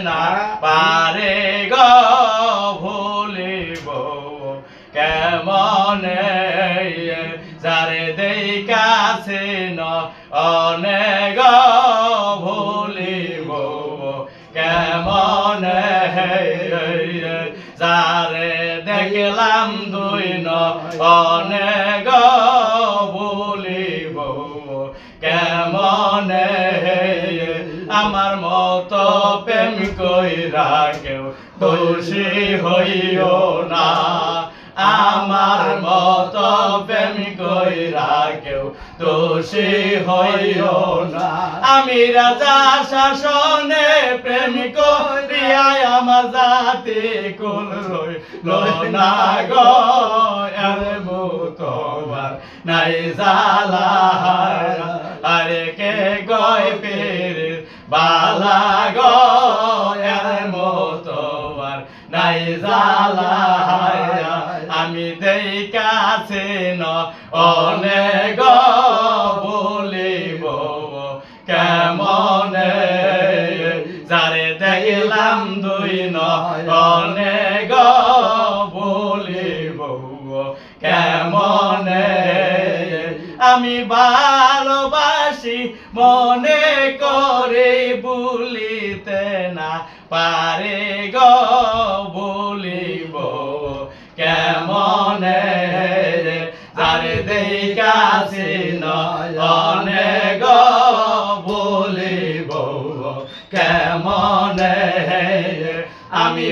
না পারে গো ভুলিব কেমনে যারে দেখাছে না অনেক ভুলিব কেমনে যারে দেখলাম দুই অনেক ভুলিব কেমনে আমার মতো প্রেম কইরা কেউ দোষী হইও না আমার মতো প্রেম কইরা কেউ দোষী হইও না আমি রাজা শাসনে প্রেম করিয়া আমার জাতি কুল রইল না গো এর মুতবার নাই জালা আরে কে গয় পেরে বালা গো এর মুতবার নাই জালা আমি দেখাছে ন অনেক বলিব কেমনে যারে দেখলাম দুই অনেক বলিব কেমনে আমি ভালোবাসি মনে করে ভুলিতে না পারে গো বলিব কেমনে যারে দেখাছি অনেক বলিব কেমনে আমি